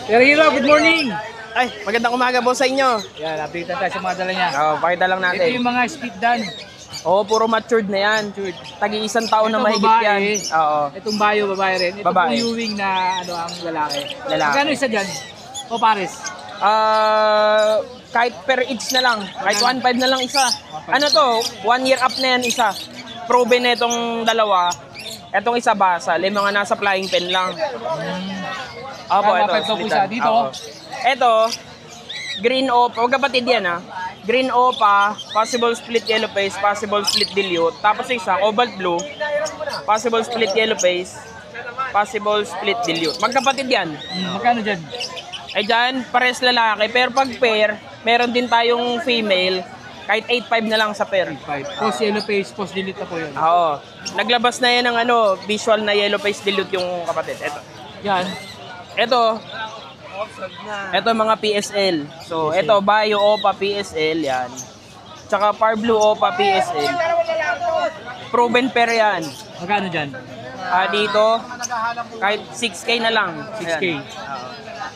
Sir Hero, good morning! Ay, magandang umaga po sa inyo. Yan, update na tayo sa mga dala niya. Pakita lang natin. Ito yung mga speed done. Oo, puro matured na yan. Tagi isang taon na mahigit babae. yan. Oo. Itong bayo, babae rin. Ito Babae. pong Ewing na ano ang lalaki. Lalaki. Magkano isa dyan? O pares? Kahit per each na lang. Kahit 1.5 na lang isa. Ano to? 1 year up na yan isa. Proven na itong dalawa. Itong isa basal. Yung mga nasa flying pen lang. Opo, ito. Ito po isa. Dito. Oo. Ito, green opa. Huwag kapatid yan ha. Green opa, possible split yellow face, possible split dilute. Tapos isa, cobalt blue, possible split yellow face, possible split dilute. Magkapatid yan. Magkano dyan? Ay dyan, pares lalaki. Pero pag pair, meron din tayong female. Kahit 8.5 na lang sa pair. 5. Post yellow face, post delete na po yun. Oo. Naglabas na yan ng ano, visual na yellow face dilute yung kapatid. Ito. Yan. Ito mga PSL. So, ito Bio Opa PSL yan. Tsaka Par Blue Opa PSL. Proven pair yan. Magkano dyan? Dito, kahit 6K na lang. 6K. Ayan.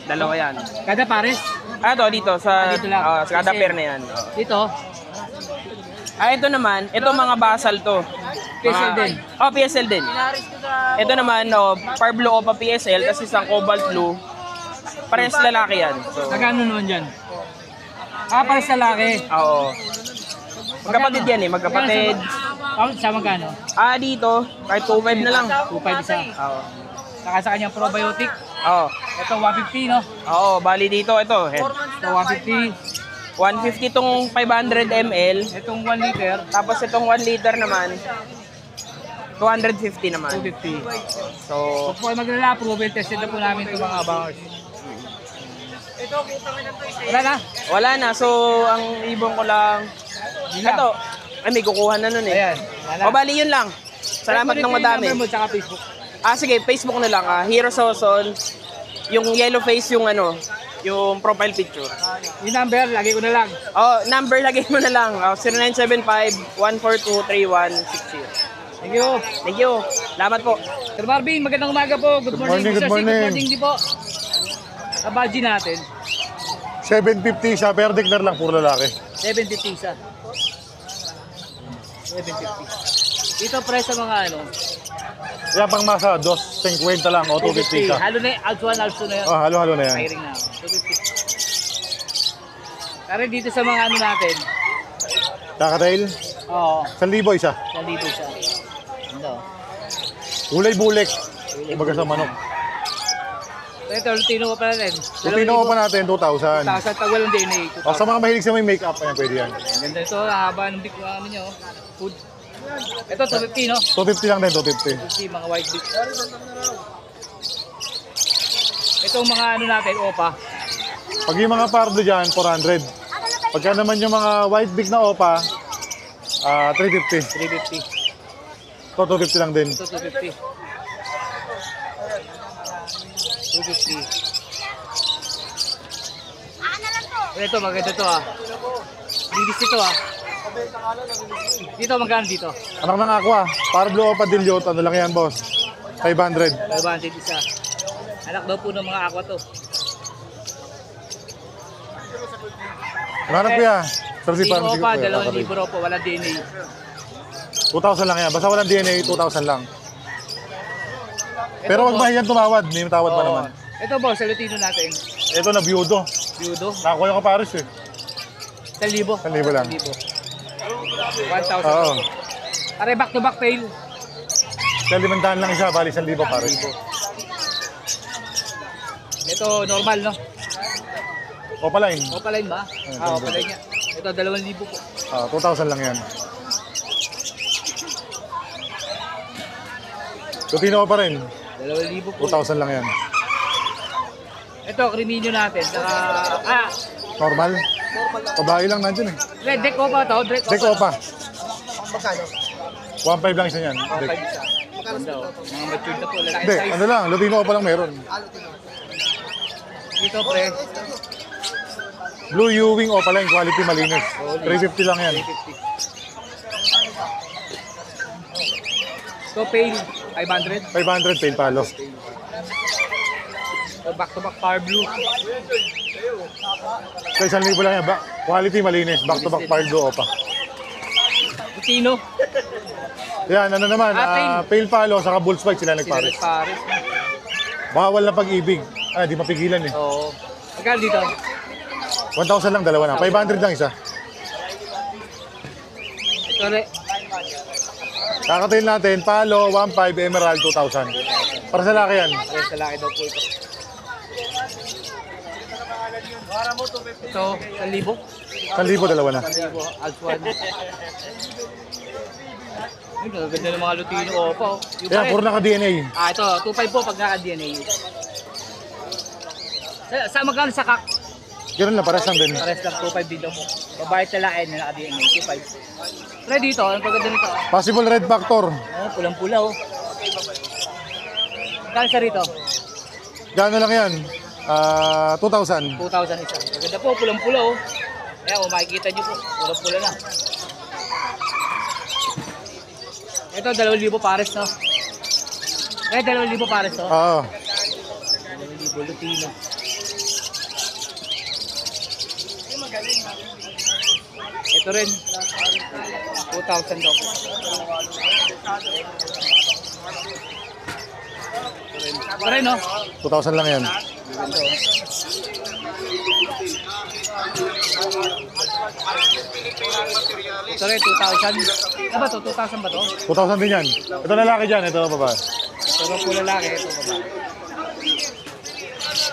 Dalawa yan. Kada pares? Ito, dito. Sa, Dito lang. sa kada pair na yan. Dito? Ito naman, ito mga basal to. PSL din? PSL din. Ito naman, Par Blue Opa PSL, tapos isang Cobalt Blue. Pares lalaki yan. So, Magkano naman dyan? Pares lalaki. oo. Magkapatid yan eh, magkapatid. Sa magkano? Dito, kahit 2.5 na lang. 2.5 isa. Oo. Saka sa kanyang probiotic. Oo. Ito 150 no? Oo, bali dito, ito. Ito 150. 150 tong 500 ml. Itong 1 liter. Tapos itong 1 liter naman, 250 naman. 250. So, Kung po ay maglala, proven tested na po namin itong mga bangers. Wala na? wala na. So, ang ibon ko lang, ito, ay may kukuha na nun eh. Ayan. Wala. O bali yun lang. Salamat ng madami. Number mo tsaka Facebook. Sige, Facebook na lang. Hero Soson. Yung yellow face yung ano, yung profile picture. Yung number, lagi ko na lang. Number lagay mo na lang. 0975-142-3160. Thank you. Thank you. Salamat po. Sir Marvin, magandang umaga po. Good morning. Good Sir C, morning. Good morning din po. Sa budget natin, 750 sa per declare lang, puro lalaki. 750 isa. 750. Dito price sa mga ano, Kaya pang masa, 250 lang o 250 isa. Halo na yun, alto na yun. Halo-halo na yan. Firing na. 250. Pero dito sa mga ano natin, Kakatail, oo, 1,000 isa. sa dito siya. Ano? Kulay bulek, kumbaga sa manok. Ito, Lutino ko pala rin. Lupino ko pa natin, 2,000. Tapos pag walang DNA, O sa mga mahilig sa may makeup, ayan, pwede yan. ganda ito, haba ng big namin nyo. Food. Ito, 250 no? 250 lang din, 250. 250, mga white big. Itong mga ano natin, opa. Pag yung mga pardo dyan, 400. Pagka naman yung mga white big na opa, 350. 350. Ito, 250 lang din. Ito, 250. 250. Ito, maganda to ah. Linis ito ah. Dito, magkano dito? Anak ng aqua, Parblo opa dilute, ano lang yan boss? 500. 500 isa. Anak daw po ng mga aqua to. Hanap ko yan. Sir, si Dito Pam, pa, 2,000 raw po, wala DNA. 2,000 lang yan. Basta walang DNA, 2,000 lang. Pero wag mahiyan tumawad. May tawad pa naman. Ito boss, sa Lutino natin. Ito na byudo. Judo, Nakakuha yung kapares eh. 1,000. 1,000 lang. 1,000. Oo. Pare back to back tail. Kaya 500 lang isa, bali 1,000 pares. Ito normal no? Opaline. Opaline ba? Opaline nga. Ito 2,000 po. 2,000 lang yan. Lutino pa rin. 2,000 po. 2,000 lang yan. Ito Creminio natin. Saka Normal. Pabahay lang nandyan eh. red deck ko pa to, red Dek opa. 1,500 lang isa yan. 1,500 Dek. isa. Ganda oh. Mga matured na po, lalaki Hindi, size. ano lang. Lutino opa lang meron. Dito pre, Blue Ewing opa lang. Quality malinis. 350 lang yan. 350. So pale, 500. 500 tail palo. Back to back Power Blue. Sa 1,000 lang yan. Quality, malinis. Back to back Pardo Opa. Butino. Yan, ano naman, Pale Palo, saka Bull Spike sila Sila nagpares. nagpares. Bawal na pag-ibig. Ay, di mapigilan eh. Oo. Magkano dito? 1,000 lang, dalawa na. 500 lang isa. Ito rin. Kakatayin natin, Palo, 1,500, Emerald, 2,000. Para sa laki yan. Pares sa laki daw po ito. Ito, 1,000. 1,000, dalawa na. 1,000. Alpha 1. Ay, ganda ng mga Lutino Opa. Yung Yan, pares. puro naka-DNA. Ito, 2.5 po pag naka-DNA. Sa magkano sa kak? Ganun lang, pares lang din. Pares lang, 2.5 din daw po. Babae at lalaki na naka-DNA, 2.5. Pre dito, ang paganda nito. Possible Red Factor. Oh, pulang-pula oh. Magkano sa rito? Gano'n lang yan? 2,000. 2,000 isa. Maganda po, pulang-pula oh. Ayan, kung makikita nyo po, pulang-pula na. Ito, 2,000 pares no? 2,000 pares no? Oo. 2,000 Lutino. Ito rin. 2,000 daw po. Ito rin no? 2,000 lang yan. Ganda oh. Ito rin, 2,000. Ano ba to? 2,000 ba to? 2,000 din yan. Ito lalaki dyan, ito babae. Ito ba po lalaki? Ito babae.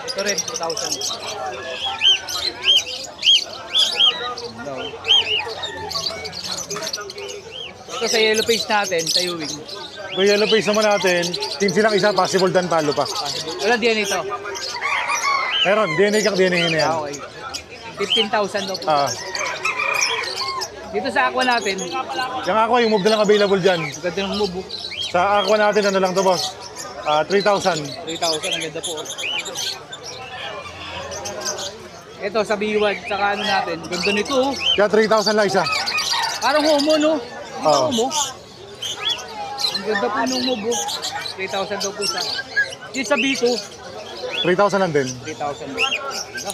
Ito rin, 2,000. No. Ito sa yellow face natin, sa Ewing. Yung yellow face naman natin, 15 lang isa, possible dan Palo pa. Wala DNA ito. Meron, DNA kang DNA na yan. Okay. 15,000 daw po. Dito sa aqua natin, Yung aqua, yung move na lang available dyan. ganda ng move. Sa aqua natin, ano lang to boss? 3,000. 3,000, ang ganda po. Ito sa B1, saka ano natin, ganda nito oh. Kaya 3,000 lang isa. Parang homo no? Oo. Homo. Ang ganda po nung move oh. 3,000 daw po isa. Dito sa B2, 3,000 lang din. 3,000 daw. Ano?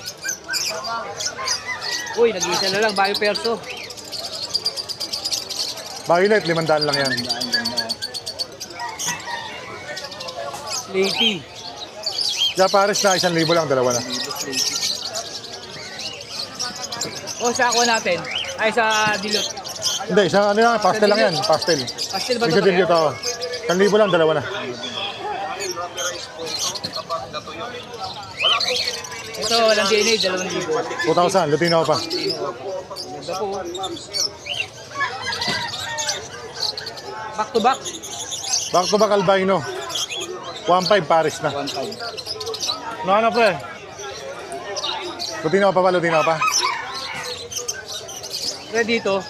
Uy, nag-iisa na lang, Bayo Perso. Violet, 500 lang yan. Lady. Kaya pares na, 1,000 lang, dalawa na. O sa aqua natin, ay sa dilute. Hindi, isang ano lang, pastel lang yan. Pastel. Pastel ba Isa ito? din dito. 1,000 lang, dalawa na. Ito, walang DNA, 2,000. 2,000, Lutino pa. Ganda po. Back to back, Back to back albino. 1,500 pares na. 1,500. Ano pre? Lutino pa ba? Lutino pa? Kaya dito,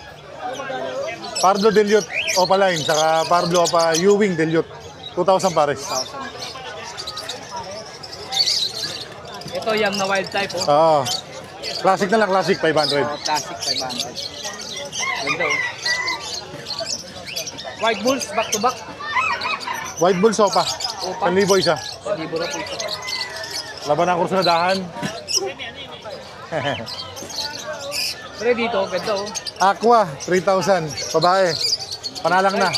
Pardo Dilute Opaline, saka Pablo Opa Ewing Dilute. 2,000 pares. 1,000. Ito yung na wild type oh. Oo. Classic na lang, classic, 500. Classic 500. Ganda oh. White Bulls, back to back. White Bull Sopa. Opa. 1,000 isa. Libo na po ito. Laban ng kurso na dahan. Pero dito, ganda oh. Aqua, 3,000. Babae. Panalang na.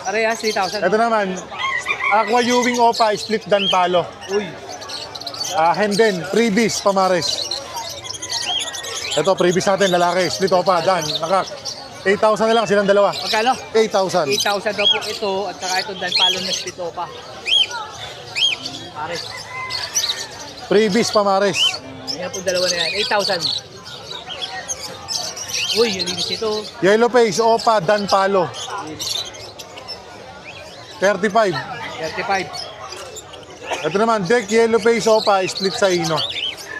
Parehas, 3,000. Ito naman, Aqua Ewing Opa, split dan Palo. Uy, Henden, freebies, pamares. Ito, freebies natin, lalaki, split Opa, dan, nakak. 8,000 na lang silang dalawa. magkano? 8,000. 8,000 daw po ito at saka ito dan palo na split pa. Pares. Freebies, pamares. Yan po dalawa na yan. 8,000. Uy, yung linis ito. Yellow face, Opa, dan Palo. 35. 35. Ito naman, deck, yellow face, Opa, split sa Ino.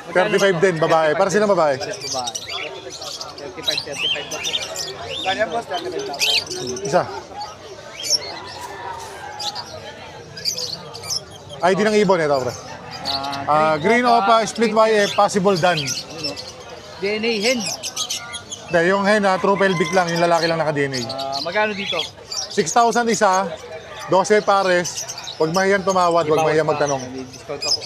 35 din, babae. Para silang babae. Pares babae. 35 daw po. Kanya boss, 35,000. Isa. ID ng ibon, ito, pre. Green Opa, split YF, possible dan. DNA hen. Hindi, yung hen, true pelvic lang, yung lalaki lang naka-DNA. Magkano dito? 6,000 isa, 12 pares. Huwag mahiyang tumawad, huwag mahiyang magtanong. Discount ako.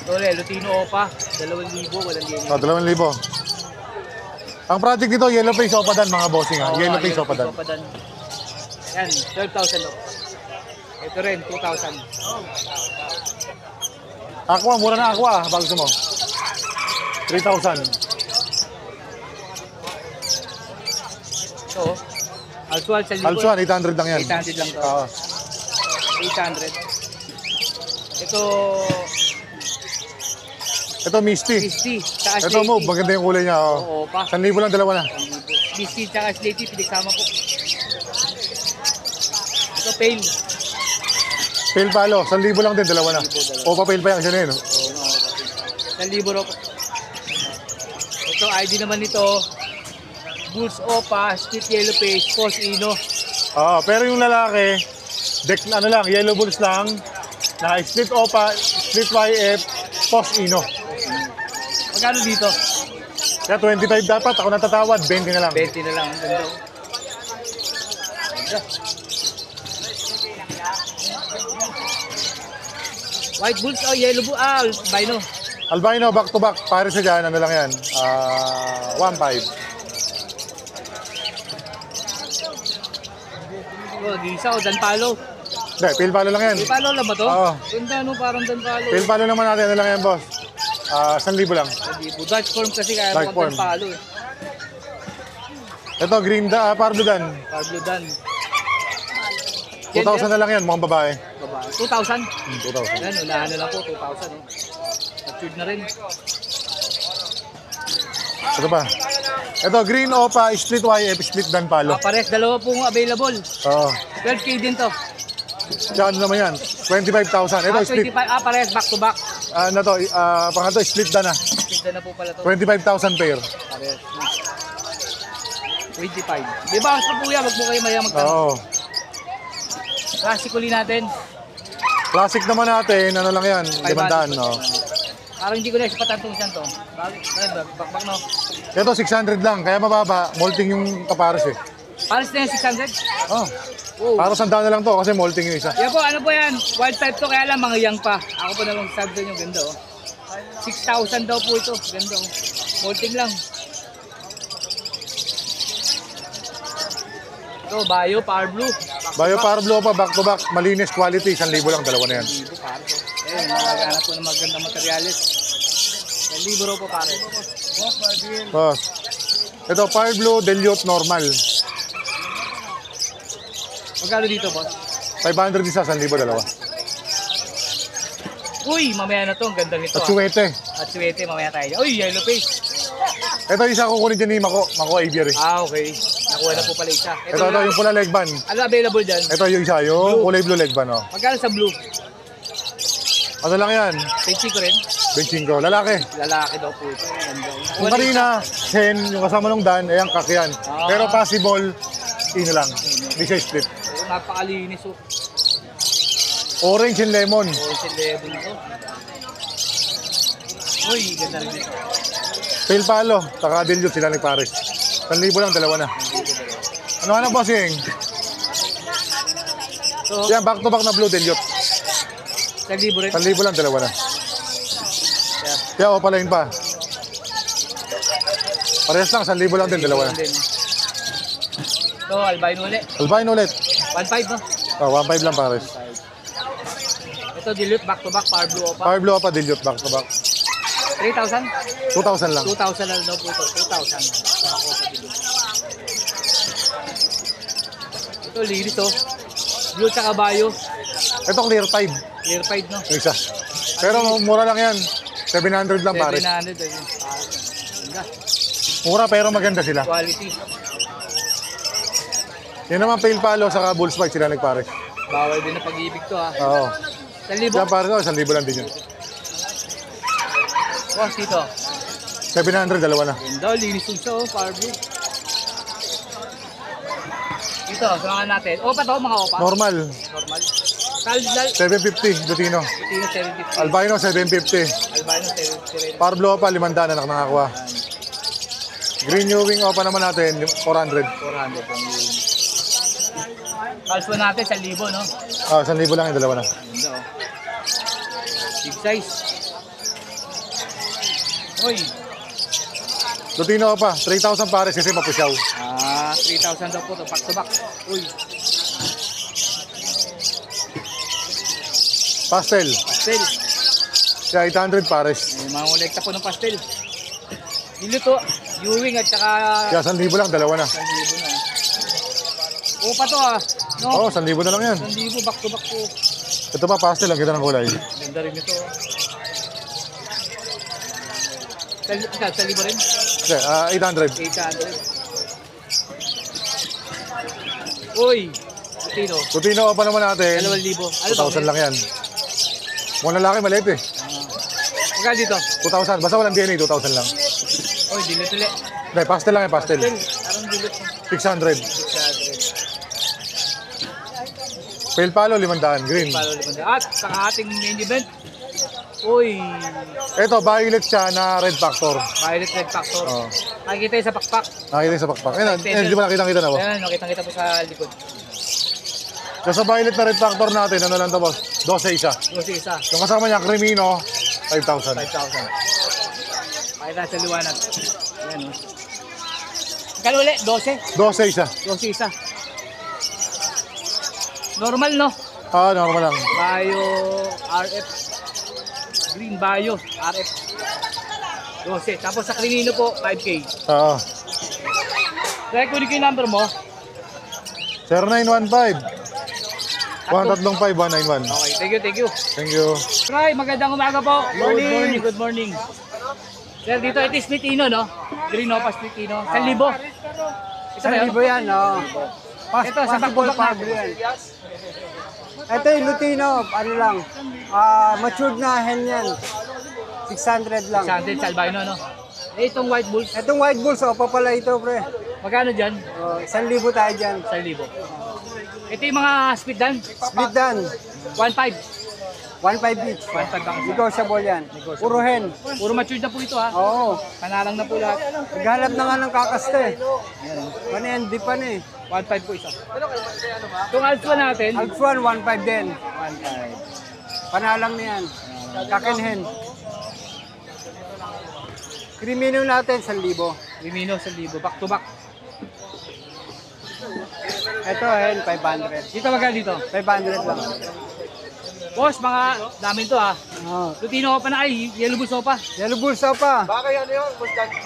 Tole, Lutino Opa, 2,000, walang yellow. Oh, 2,000. Ang project dito, yellow face opadan mga bossing ha. Oo, Yellow face yellow opadan. Opadan. Yan, 12,000 o. Ito rin, 2,000. Aqua, mura na aqua. Baka gusto mo. 3,000. Ito, Alsual, 1,000. Alsuan, 800 lang yan. 800 lang to. Oo. 800. Ito, Ito, Misty. 50. Tsaka Ito mo, maganda yung kulay niya. Oh. Oo, Opa. 1,000 lang, dalawa na. 50 tsaka Slaty, pinagsama po. Ito, Pale. Pale palo, 1,000 lang din, dalawa na. Opa pale pa yan siya na yun. Oh. Oo, mga Opa. 1,000 ro po. Ito, ID naman nito. Bulls Opa, Split Yellow Face, Post Ino. Pero yung lalaki, deck ano lang, yellow bulls lang, na split opa, split YF, post ino. Magkano dito? Kaya 25 dapat, ako natatawad, 20 na lang. 20 na lang. Ang ganda. Ganda. White Bulls, oh, Yellow Bulls, albino. Albino, back to back, pare sa dyan, ano lang yan, 1.5. Oh, Gisa o Danpalo. Hindi, pale palo lang yan. Danpalo lang ba to? Oo. Ganda no, parang Danpalo. Pale palo naman natin, ano lang yan, boss? 1,000 lang. Hindi po. Dutch form kasi kaya Dark mukhang form. Danpalo eh. Ito, green Pardo Dan. Pablo Dan. 2,000 na lang yan, mukhang babae. Babae. 2,000. 2,000. Yan, unahan na lang po, 2,000. Oh. Matured na rin. Ito pa. Ito, green opa, split YF, split Dan palo. Pares, dalawa pong available. Oo. 12K din to. Tsaka ano naman yan, 25,000. Ito, split. 25, pares, back to back. Ano to, pangato, split Dan ah. Ganda na po pala to. 25,000 pair. Pares. 25. Di ba, sa po yan, wag mo kayo maya magtanong. Oo. Classic uli natin. Classic naman natin, ano lang yan, 500, 500. no? Parang hindi ko na isipatantong siya to. Bakbak no. Ito, 600 lang, kaya mababa, molting yung kapares eh. Pares na yan, 600. Oh, Oh. para sandaan na lang to, kasi molting yung isa. Yan po, ano po yan? Wild type to, kaya lang mga young pa. Ako po na lang sabi doon yung ganda oh. 6,000 daw po ito. Ganda oh. Molting lang. Ito, Bayo, Power Blue. Bayo Power Blue pa, back to back, malinis, quality, 1,000 lang, dalawa na yan. Libo, pare po. Eh, nagagana po ng magandang materyales. 1,000 raw po, pare. Boss. Ito, Power Blue, Delute, normal. Magkano dito, boss? 500 isa, 1,000 dalawa. Uy, mamaya na to. Ang ganda nito. At suwete. At suwete, mamaya tayo. Uy, yellow face. Ito isa kukunin dyan ni Mako Aviary. Okay. Nakuha na po pala isa. Ito, yung pula leg band. Ano available dyan? Ito yung isa, yung kulay blue leg band, oh. Magkano sa blue? Ano lang yan? 20 ko rin. 25, lalaki. Lalaki daw po ito. Ganda. Kung kanina, Sen, yung kasama nung Dan, ayan, kakyan. Pero possible, ino lang. Hindi siya split. Oh, napakalinis oh. Orange and lemon. Orange and level ito. Uy, ganda rin ito. Pale palo, saka dilute sila ni Paris. 1,000 lang, dalawa na. Ano hanap bossing? So, Yan, back to back na blue dilute. 1,000 rin. 1,000 lang, dalawa na. Kaya, Kaya opalain pa. Parehas lang, 1,000 lang din, dalawa na. So, albino ulit. Albino ulit. 1.5 no? Oh, 1,500 lang Paris. Ito, dilute, back to back, power blue opa. Power blue pa, dilute, back to back. 3,000? 2,000 lang. 2,000 lang daw po ito. 2,000. Ito, linis oh. Blue tsaka bayo. Ito clear 5, Clear 5 no? yung isa. Pero mura lang yan. 700 lang Paris. 700 eh. Ganda. Mura pero maganda sila. Quality. Yan naman pale palo, saka bull spike sila nagpares. Bawal din na pag-ibig to ha. Oo. 1,000? Yan Paris, 1,000 lang din yun. Oh, dito. 700, dalawa na. Ganda, linis yung siya oh. Power blue. Dito, samahan natin. Opa to, mga opa. Normal, Normal. Kaldal. 750, Lutino. Lutino 750. Albino, 750. Albino 750 rin. Power blue pa, 500 na nakakuha. Green New Wing pa naman natin, 400. 400 ang yun. Kalso natin 1,000 no? Ah, 1,000 lang yung dalawa na. Ganda oh. Big size. Uy, Lutino pa, 3,000 pares kasi mapusyaw. 3,000 daw po to, back to back. Uy, Pastel, pastel. kaya 800 pares. May mga kolekta po ng pastel. Dilo to, Ewing at saka Kaya 1,000 lang, dalawa na. 1,000 na. Upa to no? Oo, 1,000 na lang yan. 1,000 back to back po. Ito pa, pastel, ang ganda ng kulay. Ganda rin ito. Sa libo rin? Okay, 800. 800. Uy, Tino, Lutino pa naman natin. 2,000. Ano 2,000 lang yan. Mga lalaki maliit eh. Magkano dito? 2,000. Basta walang DNA, 2,000 lang. Uy, dilit ulit. Hindi, pastel lang yan, pastel. Parang dilit. 600. 600. Pale palo, 500. Green. Palo 500. At sa ating main event, uy, Ito, violet siya na red factor. Violet Red Factor. Oo. Nakikita yung sa pakpak. Nakita yung sa pakpak. Ayun, hindi mo nakita na ba? Ayan, nakita po sa likod. Yung sa violet na red factor natin, ano lang ito boss? 12 isa. Kasi isa, Yung kasama niya, Crimino, 5,000. 5,000. Pakita sa liwanag. Ayan o. Magkano ulit? 12? 12 isa. 12 isa. Normal no? Normal lang. Bio RF. Green Bio RF. 12. Tapos sa Crimino po, 5K. Oo. Direct ko yung number mo. 0915 135 191. Okay, thank you, thank you. Thank you. Try, magandang umaga po. Morning. Good morning, good morning. Sir, dito ito is Splitino, no? Green Opa Splitino. 1,000. Ito ba yun? yan, oh. Ito, sa backbone Possible na. yan. Ito yung Lutino, ano lang, matured na hen yan. 600 lang. 600 sa albino, no? Eh, itong White Bulls, Itong white bulls, opa pala ito, pre. magkano dyan? 1,000 tayo dyan. 1,000. Ito yung mga split dan, Split dan, 1,500. 1,500 each. 1,500 ang isa. Negotiable yan. Puro hen. Puro matured na po ito, ha? Oo. Kanalang na po lahat. Naghanap na nga ng kakasta eh. Ano yan, di pa na eh. 1,500 po isa. Itong Alpha natin, Alpsuan, 1,500 din. 1,500. Panalang na yan. Kakin hen. Crimino natin, 1,000. Rimino, 1,000. Back to back. Ito hen, 500. Dito magkano dito? 500 lang. Boss, mga dami to, ha? Oh. Lutino pa na ay, Yellow Bulls pa. Yellow bulsa pa. Bakit ano yun?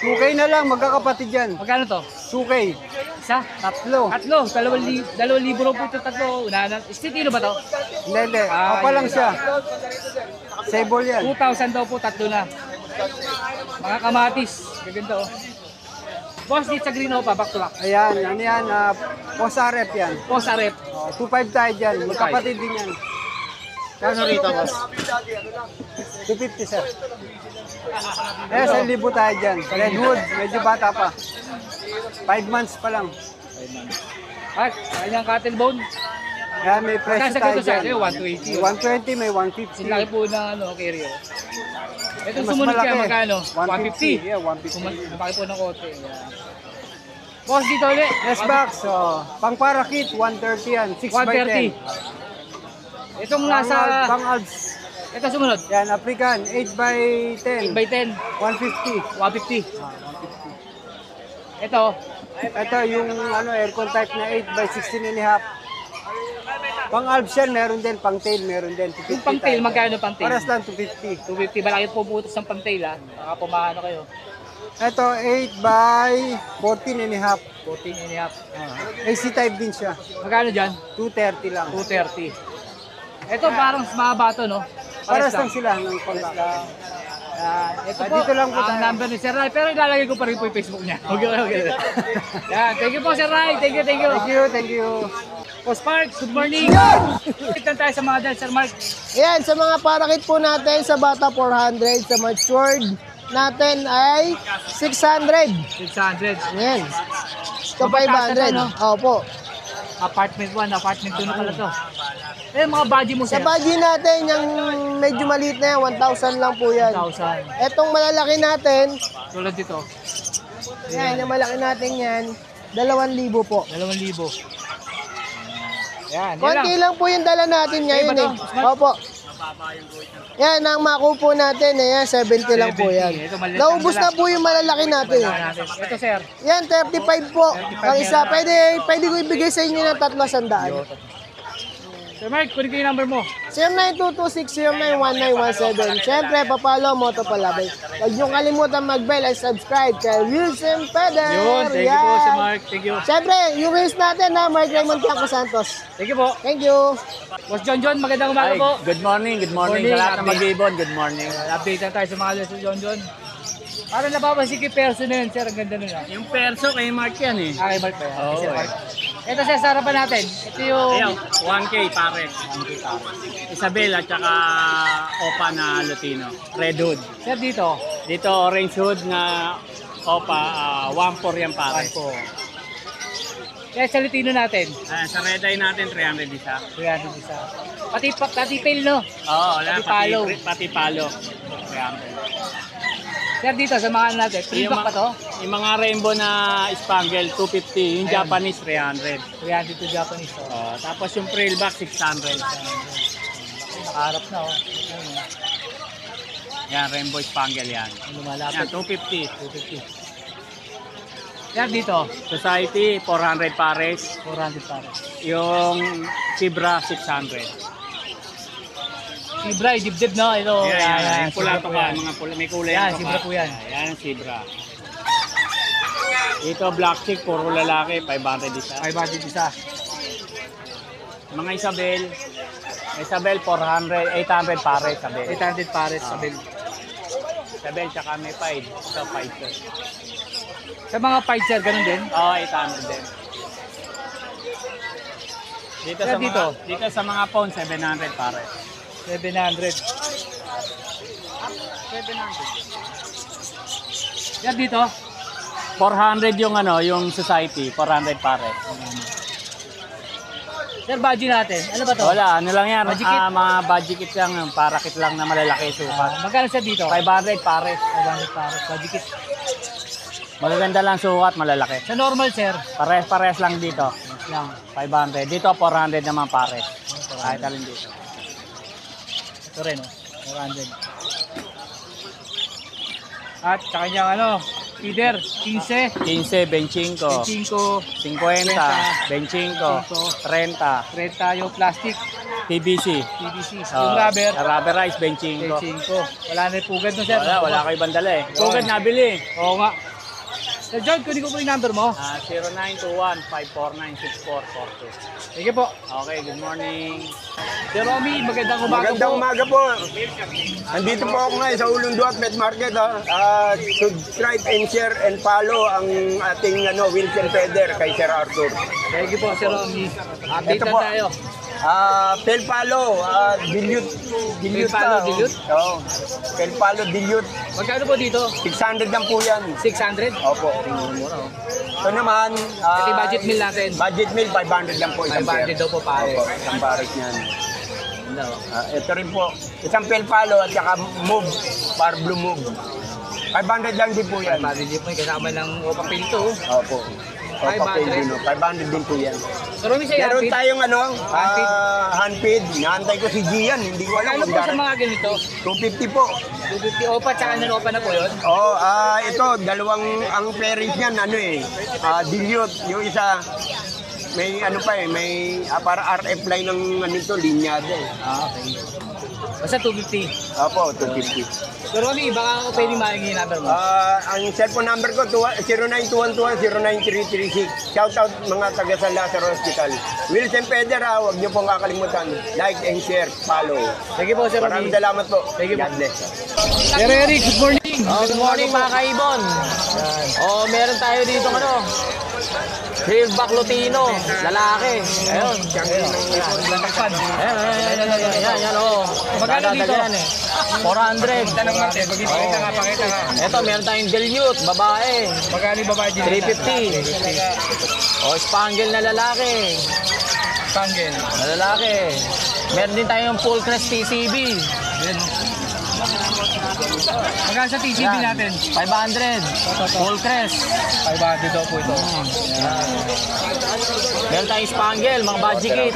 2K na lang, magkakapatid yan. Magkano to? 2K. Isa? Tatlo. Tatlo, 2,000 raw po ito tatlo. Unahan, Splitino ba to? Hindi. Apa lang siya. Sable yan. 2,000 daw po, tatlo na. Mga kamatis, gaganda oh. Boss, dito sa Green Opa, back to back. Ayan, ano yan, Posarep yan. Boss, arep. 2.5 tayo dyan. Magkapatid din yan. Kano rito, boss? 250, sir. Eh, 1,000 tayo dyan. Redwood, medyo bata pa. 5 months pa lang. At, kanyang cattle bone. Ayan, may presyo Nasa tayo dito sa dyan. atin, 120. 120, may Ang laki 150. po ng ano, carrier. Itong Mas sumunod malaki. kaya magkano? 150. Yeah, 150. Lumaki po ng kote. Yan. Boss, dito ulit. S-box, oh. Pang parakit, 130 yan. 6x10. 130. Itong nasa, Pang Alps. ito sumunod. Yan, African, 8x10. 8x10, 150. 150. Ito, Ito yung ano, aircon type na 8x16 and a half. Pang Alps yan, meron din. Pang tail, meron din. 250 yung pang-tail, tayo. magkano pang-tail? Paras lang, 250. 250, malaki po butos ng pang-tail ha. Baka pumahano kayo. Ito, 8x14 and a half. 14 and a half. AC type din siya. Magkano dyan? 230 lang. 230. Ito parang mahaba to, no? Paras lang sila ng pangka. Ito po, Dito lang po ang tayo. number ni Sir Rai. Pero ilalagay ko pa rin po yung Facebook niya. Okay. Yan, thank you po Sir Rai. Thank you. Thank you. Boss Mark, good morning. Ito tayo sa mga dyan, Sir Mark. Ayan, sa mga parakit po natin sa bata 400, sa matured natin ay 600. 600. Ayan. Sa Mabatasan 500. na, no? Opo. Apartment 1, apartment 2 na pala to. Eh, mga budget mo Sa Sir. budget natin, yung medyo maliit na yan, 1,000 lang po yan. 1,000. Etong malalaki natin, Tulad dito, ayan, yung malaki natin yan, 2,000 po. 2,000. Yan, yan Konti lang. lang po yung dala natin ngayon ba to? eh. Opo. Yan, ang mako po natin, ayan, 70 lang po 70. yan. Ito, maliit Naubos lang na po yung malalaki natin. Ito sir. Yan, 35 po. 35 Ang isa, yan. pwede ko ibigay sa inyo ng 300. Sir Mark, kunin ko yung number mo. 0922-609-1917. Siyempre, papalo, Moto Palabay. Huwag niyong kalimutan mag-bell and subscribe kay Wilson Peder. Yun, thank you po Sir Mark. Thank you. Siyempre, yung reels natin na Mark Raymond Tiago Santos. Thank you po. Thank you. Boss John, magandang umaga po. Good morning, good morning. Morning, Sa lahat ng update. mag-ibon, good morning. Update na tayo sa mga lesson John. Parang napapansin kay person na yun, sir. Ang ganda nun ah. Yung perso kay Mark yan eh. Okay, Mark pa yan. Oo, Sir eh. Mark. Ito sa harapan natin. Ito yung... Ayan, 1K pare. Isabel at saka Opa na Lutino. Red hood. Sir, dito. Dito orange hood na Opa, 1.4 yan pare. Po. Kaya sa Lutino natin. Ayan, sa red eye natin 300 isa. 300 isa. Pati pil, no? Oo, wala, Pati palo. pati palo. 300. Sir, dito sa mga ano natin. Free Yung pack pa to? Yung mga rainbow na spangle, 250. Yung Ayan. Japanese, 300. 300 to Japanese to. Tapos yung trail back, 600. Nakaharap na oh. Yan, rainbow spangle yan. Ano, Yan, lumalapit. 250. 250. Sir, dito. Society, 400 pares. 400 pare. Yung Zebra, 600. Sibra, dibdib no? Ito. Yan, yung pula Sibra to po ka, yan. mga pula, may kulay. Yan, to Zebra ka. po yan. Yan ang Zebra. Ito, black chick, puro lalaki, 500 isa. 500 isa. Mga Isabel, 400, 800 pares, Isabel. 800 pares sa bill. Isabel, tsaka may 5. Ito, 5 sir. Sa mga fight sir, ganun din. Oo, 800 din. Dito Sir, sa dito? dito sa mga phone, 700 pare. 700. Sir, dito. 400 yung ano, yung society, 400 pare. Sir, budget natin. Ano ba to? Wala, ano lang yan, Budget kit? mga budget kit lang, para kit lang na malalaki sukat. Magkano sir dito? 500 pare. 500 pares. Budget kit. Magaganda lang sukat, malalaki. Sa normal sir. Pares lang dito. Lang. 500. Dito 400 naman pare. Kahit alin dito. Ito rin oh. 400. At sa kanyang ano, feeder, 15, 15, 25, 25, 50, 25, 30, 30 yung plastic, PVC. PVC, yung rubber, Rubberized 25. 25. Wala na yung pugad no sir. Wala kayo bandala eh. Pugad nabili. Oo nga. Sir John, kunin ko po yung number mo. 0921-549-6442. Sige po. Okay, good morning. Sir Romy, magandang umaga Magandang po. umaga po. Andito po ako ngayon sa Ulong Duat Pet Market. Subscribe and share and follow ang ating Wilson Peder kay Sir Arthur. Thank you po, Sir Romy. Update Ito na po. tayo. Pel Palo, dilute. Pel Palo, dilute? Oo. Pel Palo, dilute. Magkano po dito? 600 lang po yan. 600? Opo. Ito naman, Ito yung budget meal natin. budget meal, 500 lang po. Isang 500 daw po pare. Opo, isang pares niyan. Ano? Ito rin po, isang Pel Palo at saka move, par blue move. 500 lang din po yan. Hindi po yung kasama ng opapil to. Opo. 500. 500 din po yan. Sir Romy, sa Meron yapit. tayong Handfeed. handfeed. Naantay ko si Gian. Hindi ko alam Magkano kung po sa darating. mga ganito? 250 po. 250 opa, tsaka opa na po yun? Oh, ito, dalawang, ang parents niyan, dilute. Yung isa, may may para RF line ng linyada eh. Okay. Basta 250. Opo, 250. Sir Romy, baka ako pwede mahingi yung number mo. Ang cellphone number ko, 0921-09336. Shoutout mga taga San Lazaro Hospital. Wilson Peder, huwag niyo pong kakalimutan. Like and share, follow. Sige po, Sir Maraming Romy. salamat po. Thank you po. God bless. Sir Eric, good morning. Good morning mga kaibon. Meron tayo dito Silverback Lutino, lalaki. Ayun. Latakpan. Ayan, oh. Magkano dito? Dadagyan eh. 400. Tanong natin, pakita nga. Ito, meron tayong dilute, babae. Magkano yung babae dito? 350. O, spangle na lalaki. Tanggel. Na lalaki. Meron din tayong full crest TCB. Magkano sa TCB Yan. natin? 500. Full crest. 500 daw po ito. Meron tayong spangle, mga budget kit.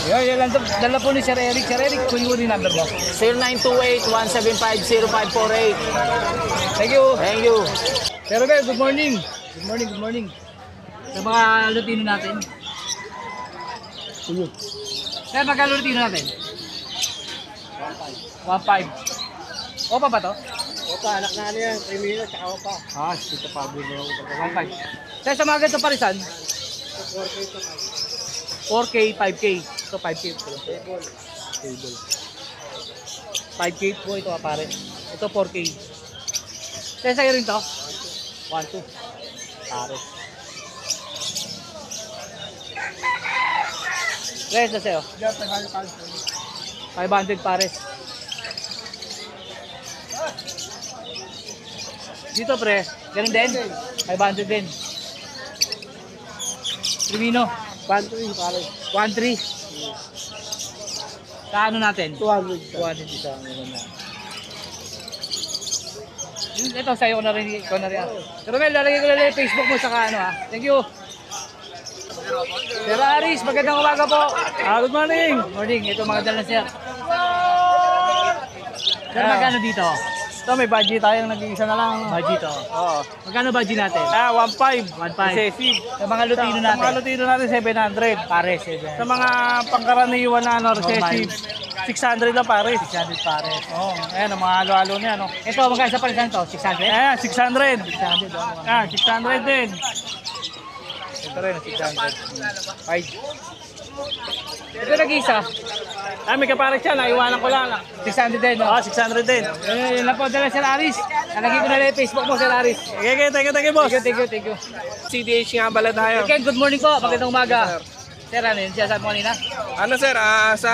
Yan lang. Dala po ni Sir Eric. Sir Eric, kunin mo yung number mo. 0928-175-0548. Thank you. Thank you. Pero guys, good morning. Good morning, good morning. Sa mga Lutino natin. Sir, magkano Lutino natin? 1.5. Opa ba to? Opa, anak na ano yan. Primino, tsaka opa. Ah, Tito Pablo na ako. 1.5. Sir, sa mga ganito parisan? 4K, 5K. Ito 5K. Table. 5K po ito pare. Ito 4K. Sir, sa'yo rin to? 1, 2. Pare. Guys, na sa'yo? 500 pares. Dito pre, ganun din? 500 din. Primino? 1.3 pare. 1.3. Sa ano natin? 200. 200 isa. Ito, sa'yo ko na rin. Ikaw na rin. Pero Mel, lalagay ko na yung Facebook mo saka ano ha. Thank you. Sir Aris, magandang umaga po. Good morning. Morning. Ito mga dala sir. Sir, magkano dito? Ito, may budget tayong nag-iisa na lang. Budget to. Oo. Magkano budget natin? 1.5. 1.5. Excessive. Sa mga Lutino Sa natin. mga Lutino natin, 700. Pares. Sa mga pangkaraniwan na ano, recessive, 600 lang pares. 600 pares. Oo, ayan, ang mga halo-halo niya, no? Ito, magkano sa parisan to? 600? Ayan, 600. 600. Oh. Ah, 600 din. Ito rin, 600. 5. Ito nag-isa. Ah, may kapares siya, naiwanan ko lang. 600 din. No? 600 din. Yun lang po, dala Sir Aris. Nalagay ko na lang yung Facebook mo, Sir Aris. Okay, thank you, boss. Thank you. CDH nga pala tayo. Ken, good morning po. Magandang umaga. Sir, ano yun? Siya sabi mo kanina? Ano sir, sa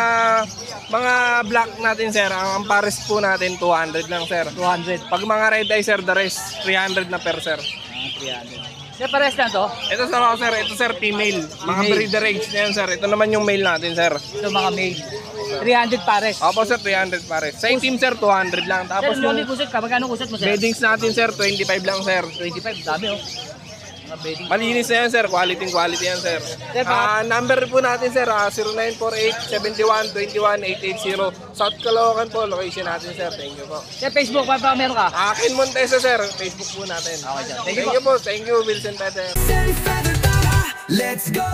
mga black natin sir, ang pares po natin 200 lang sir. 200. Pag mga red eye sir, the rest 300 na per sir. 300. Sir, pares na to? Ito sir, female. Mga Female. breeder age na yan sir. Ito naman yung male natin sir. Ito mga male. 300 pares. Opo sir, 300 pares. Sa itim sir, 200 lang. Sir, Tapos yung yung kusot ka, magkano kusot mo, Sir? beddings natin sir, 25 lang sir. 25, dami oh. Mga bedding. Malinis na yan sir, quality yan sir. Sir, Number po natin sir, 0948-71-21-880. South Caloocan po, location natin sir. Thank you po. Sir, Facebook, pa meron ka? Akin Montesa sir, Facebook po natin. Okay, sir. Thank you po. Thank you, Wilson Peter. Let's go!